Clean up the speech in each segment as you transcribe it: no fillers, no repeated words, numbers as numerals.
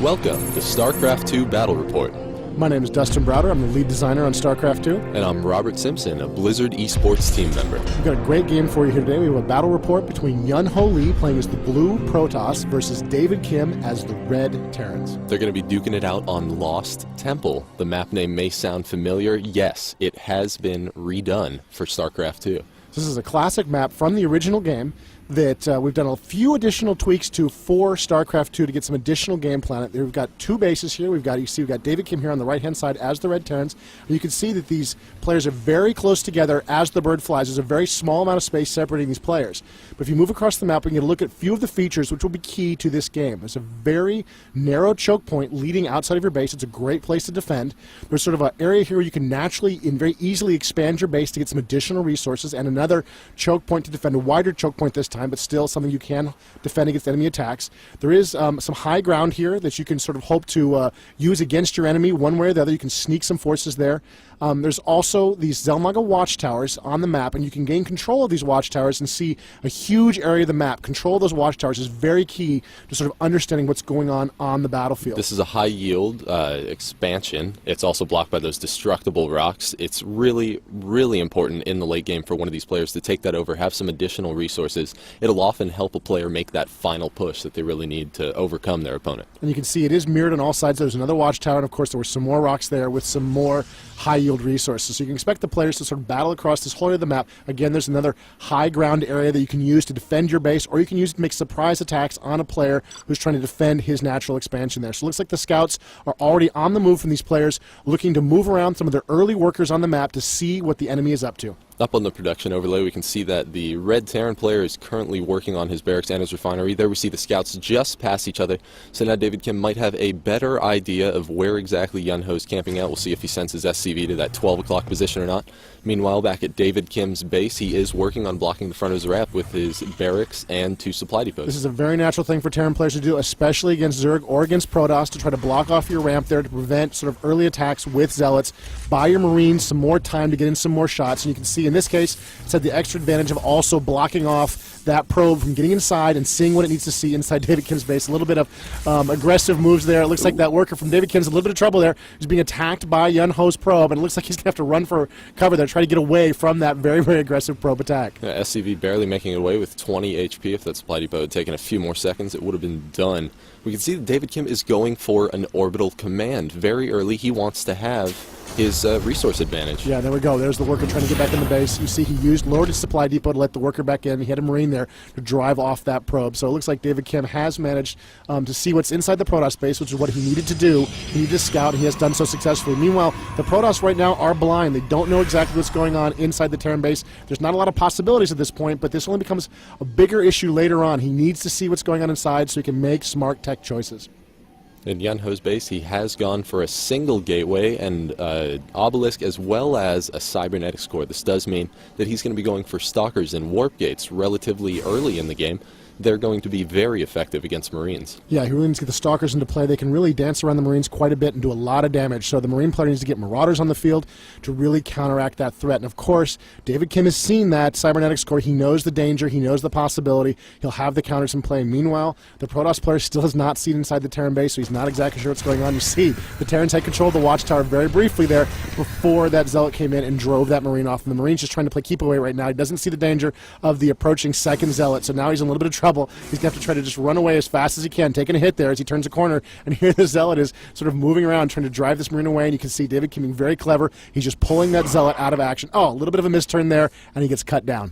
Welcome to Starcraft 2 Battle Report. My name is Dustin Browder. I'm the lead designer on Starcraft 2. And I'm Robert Simpson, a Blizzard esports team member. We've got a great game for you here today. We have a battle report between Yun-Ho Lee playing as the blue Protoss versus David Kim as the red Terrans. They're going to be duking it out on Lost Temple. The map name may sound familiar. Yes, it has been redone for Starcraft 2. This is a classic map from the original game that we've done a few additional tweaks to for StarCraft 2 to get some additional game plan. We've got two bases here. We've got David Kim here on the right-hand side as the Red Terrans. And you can see that these players are very close together as the bird flies. There's a very small amount of space separating these players. But if you move across the map, we can get a look at a few of the features which will be key to this game. There's a very narrow choke point leading outside of your base. It's a great place to defend. There's sort of an area here where you can naturally and very easily expand your base to get some additional resources, and another choke point to defend, a wider choke point this time, but still something you can defend against enemy attacks. There is some high ground here that you can sort of hope to use against your enemy one way or the other. You can sneak some forces there. There's also these Zelmaga watchtowers on the map, and you can gain control of these watchtowers and see a huge area of the map. Control of those watchtowers is very key to sort of understanding what's going on the battlefield. This is a high-yield expansion. It's also blocked by those destructible rocks. It's really, really important in the late game for one of these players to take that over, have some additional resources. It'll often help a player make that final push that they really need to overcome their opponent. And you can see it is mirrored on all sides. There's another watchtower, and of course there were some more rocks there with some more high-yield resources. So you can expect the players to sort of battle across this whole area of the map. Again, there's another high ground area that you can use to defend your base, or you can use it to make surprise attacks on a player who's trying to defend his natural expansion there. So it looks like the scouts are already on the move from these players, looking to move around some of their early workers on the map to see what the enemy is up to. Up on the production overlay, we can see that the Red Terran player is currently working on his barracks and his refinery. There we see the scouts just past each other, so now David Kim might have a better idea of where exactly Yun-Ho's camping out. We'll see if he sends his SCV to that 12 o'clock position or not. Meanwhile, back at David Kim's base, he is working on blocking the front of his ramp with his barracks and two supply depots. This is a very natural thing for Terran players to do, especially against Zerg or against Protoss, to try to block off your ramp there to prevent sort of early attacks with Zealots. Buy your Marines some more time to get in some more shots, and you can see in this case it's had the extra advantage of also blocking off that probe from getting inside and seeing what it needs to see inside David Kim's base. A little bit of aggressive moves there. It looks like that worker from David Kim's in a little bit of trouble there. He's being attacked by Yun-Ho's probe, and it looks like he's going to have to run for cover there, try to get away from that very, very aggressive probe attack. Yeah, SCV barely making it away with 20 HP. If that supply depot had taken a few more seconds, it would have been done. We can see that David Kim is going for an orbital command. Very early, he wants to have his resource advantage. Yeah, there we go. There's the worker trying to get back in the base. You see he lowered his supply depot to let the worker back in. He had a Marine there to drive off that probe. So it looks like David Kim has managed to see what's inside the Protoss base, which is what he needed to do. He needed to scout, and he has done so successfully. Meanwhile, the Protoss right now are blind. They don't know exactly what's going on inside the Terran base. There's not a lot of possibilities at this point, but this only becomes a bigger issue later on. He needs to see what's going on inside so he can make smart tech choices. In Yun-Ho's base, he has gone for a single gateway and obelisk as well as a cybernetics core. This does mean that he's going to be going for stalkers and warp gates relatively early in the game. They're going to be very effective against Marines. Yeah, he really needs to get the Stalkers into play. They can really dance around the Marines quite a bit and do a lot of damage. So the Marine player needs to get Marauders on the field to really counteract that threat. And of course, David Kim has seen that cybernetics core. He knows the danger. He knows the possibility. He'll have the counters in play. Meanwhile, the Protoss player still has not seen inside the Terran base, so he's not exactly sure what's going on. You see, the Terrans had control of the Watchtower very briefly there before that Zealot came in and drove that Marine off. And the Marine's just trying to play keep away right now. He doesn't see the danger of the approaching second Zealot, so now he's in a little bit of trouble. He's going to have to try to just run away as fast as he can, taking a hit there as he turns a corner, and here the Zealot is sort of moving around trying to drive this Marine away, and you can see David Kim being very clever. He's just pulling that Zealot out of action. Oh, a little bit of a misturn there, and he gets cut down.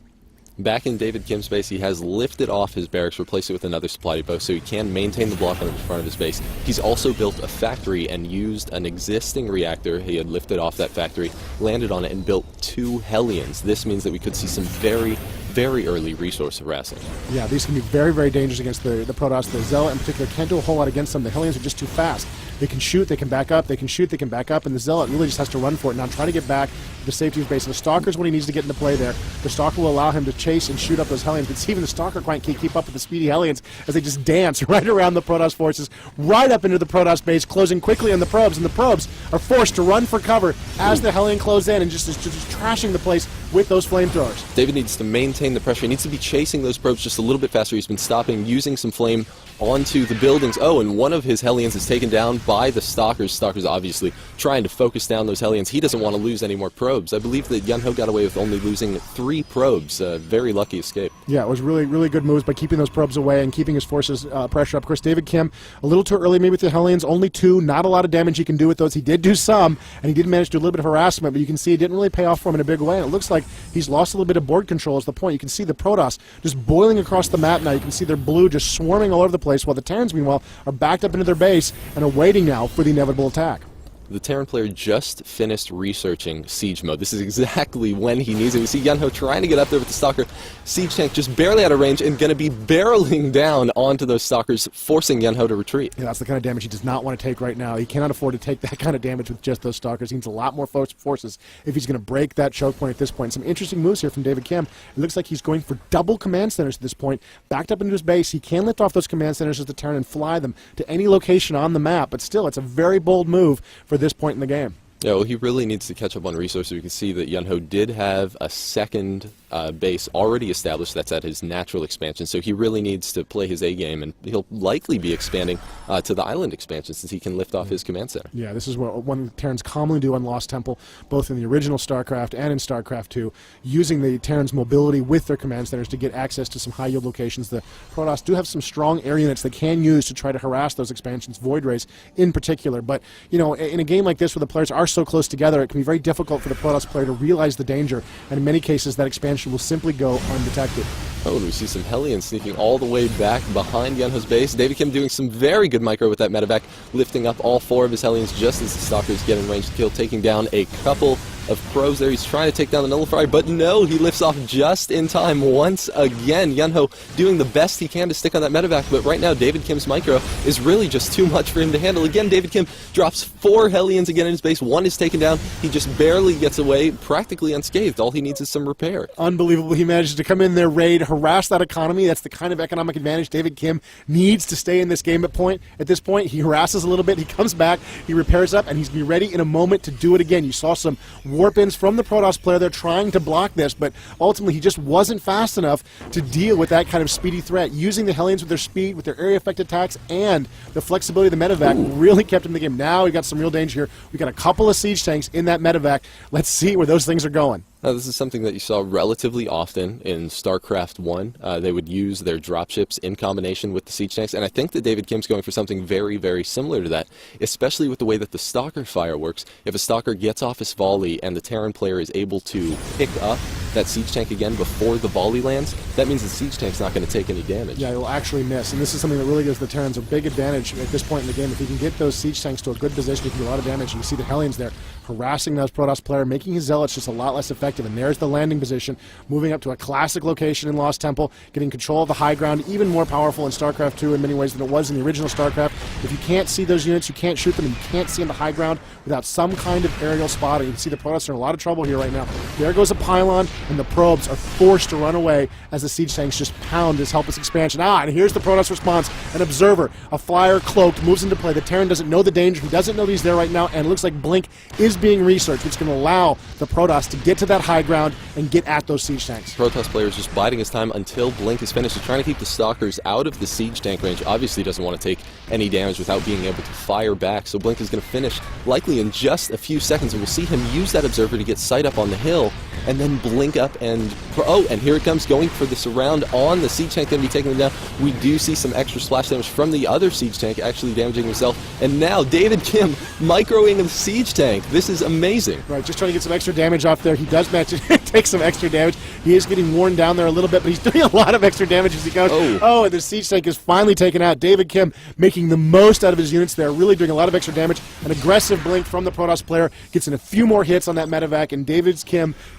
Back in David Kim's base, he has lifted off his barracks, replaced it with another supply depot so he can maintain the block on the front of his base. He's also built a factory and used an existing reactor. He had lifted off that factory, landed on it, and built 2 Hellions. This means that we could see some very early resource harassing. Yeah, these can be very, very dangerous against the Protoss. The Zealot in particular can't do a whole lot against them. The Hellions are just too fast. They can shoot, they can back up, they can shoot, they can back up, and the Zealot really just has to run for it. Now try to get back to the safety of his base. And the Stalker's when he needs to get into play there. The Stalker will allow him to chase and shoot up those Hellions. But even the Stalker can't keep up with the speedy Hellions as they just dance right around the Protoss forces, right up into the Protoss base, closing quickly on the probes. And the probes are forced to run for cover as the Hellion close in and just trashing the place with those flamethrowers. David needs to maintain the pressure. He needs to be chasing those probes just a little bit faster. He's been stopping, using some flame onto the buildings. Oh, and one of his Hellions is taken down by the Stalkers. Stalkers obviously trying to focus down those Hellions. He doesn't want to lose any more probes. I believe that Yunho got away with only losing 3 probes. Very lucky escape. Yeah, it was really, really good moves by keeping those probes away and keeping his forces pressure up. Of course, David Kim, a little too early maybe with the Hellions, only 2, not a lot of damage he can do with those. He did do some, and he did manage to do a little bit of harassment, but you can see it didn't really pay off for him in a big way, and it looks like he's lost a little bit of board control is the point. You can see the Protoss just boiling across the map now. You can see their blue just swarming all over the place, while the Terrans, meanwhile, are backed up into their base and are waiting now for the inevitable attack. The Terran player just finished researching siege mode. This is exactly when he needs it. We see Yunho trying to get up there with the Stalker. Siege tank just barely out of range and going to be barreling down onto those Stalkers, forcing Yunho to retreat. Yeah, that's the kind of damage he does not want to take right now. He cannot afford to take that kind of damage with just those Stalkers. He needs a lot more forces if he's going to break that choke point at this point. Some interesting moves here from David Kim. It looks like he's going for double command centers at this point. Backed up into his base, he can lift off those command centers as the Terran and fly them to any location on the map, but still, it's a very bold move for this point in the game. Yeah, well, he really needs to catch up on resources. We can see that Yunho did have a second base already established that's at his natural expansion, so he really needs to play his A game, and he'll likely be expanding to the island expansion since he can lift off his command center. Yeah, this is what one Terrans commonly do on Lost Temple, both in the original StarCraft and in StarCraft 2, using the Terrans' mobility with their command centers to get access to some high-yield locations. The Protoss do have some strong air units they can use to try to harass those expansions, Void Rays in particular, but, you know, in a game like this where the players are so close together, it can be very difficult for the Protoss player to realize the danger, and in many cases that expansion will simply go undetected. Oh, and we see some Hellions sneaking all the way back behind Yunho's base. David Kim doing some very good micro with that medevac, lifting up all 4 of his Hellions just as the Stalkers get in range to kill, taking down a couple of probes there. He's trying to take down the Nullifier, but no, he lifts off just in time once again. Yunho doing the best he can to stick on that medevac, but right now David Kim's micro is really just too much for him to handle. Again, David Kim drops 4 Hellions again in his base. 1 is taken down. He just barely gets away, practically unscathed. All he needs is some repair. Unbelievable. He manages to come in there, raid, harass that economy. That's the kind of economic advantage David Kim needs to stay in this game at this point. He harasses a little bit, he comes back, he repairs up, and he's going to be ready in a moment to do it again. You saw some warp-ins from the Protoss player there trying to block this, but ultimately he just wasn't fast enough to deal with that kind of speedy threat. Using the Hellions with their speed, with their area effect attacks, and the flexibility of the medevac really kept him in the game. Now we've got some real danger here. We've got a couple of siege tanks in that medevac. Let's see where those things are going. Now, this is something that you saw relatively often in StarCraft 1. They would use their dropships in combination with the siege tanks, and I think that David Kim's going for something very, very similar to that, especially with the way that the Stalker fire works. If a Stalker gets off his volley and the Terran player is able to pick up that siege tank again before the volley lands, that means the siege tank's not going to take any damage. Yeah, it will actually miss, and this is something that really gives the Terrans a big advantage at this point in the game. If you can get those siege tanks to a good position, you can do a lot of damage. You can see the Hellions there harassing those Protoss player, making his Zealots just a lot less effective, and there's the landing position, moving up to a classic location in Lost Temple, getting control of the high ground, even more powerful in StarCraft 2 in many ways than it was in the original StarCraft. If you can't see those units, you can't shoot them, and you can't see in the high ground without some kind of aerial spotting. You can see the Protoss are in a lot of trouble here right now. There goes a pylon, and the probes are forced to run away as the siege tanks just pound this helpless expansion. And here's the Protoss response. An observer, a flyer cloaked, moves into play. The Terran doesn't know the danger. He doesn't know he's there right now, and it looks like Blink is being researched, which is going to allow the Protoss to get to that high ground and get at those siege tanks. Protoss player is just biding his time until Blink is finished. He's trying to keep the Stalkers out of the siege tank range. Obviously doesn't want to take any damage without being able to fire back, so Blink is going to finish likely in just a few seconds, and we'll see him use that observer to get sight up on the hill, and then blink up and... Oh, and here it comes, going for the surround on the siege tank, going to be taking them down. We do see some extra splash damage from the other siege tank, actually damaging himself, and now David Kim microing the siege tank. This is amazing. Right, just trying to get some extra damage off there. He does manage to take some extra damage. He is getting worn down there a little bit, but he's doing a lot of extra damage as he goes. Oh, and the siege tank is finally taken out. David Kim making the most out of his units there, really doing a lot of extra damage. An aggressive blink from the Protoss player gets in a few more hits on that medevac, and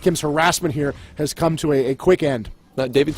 Kim's harassment here has come to a quick end. David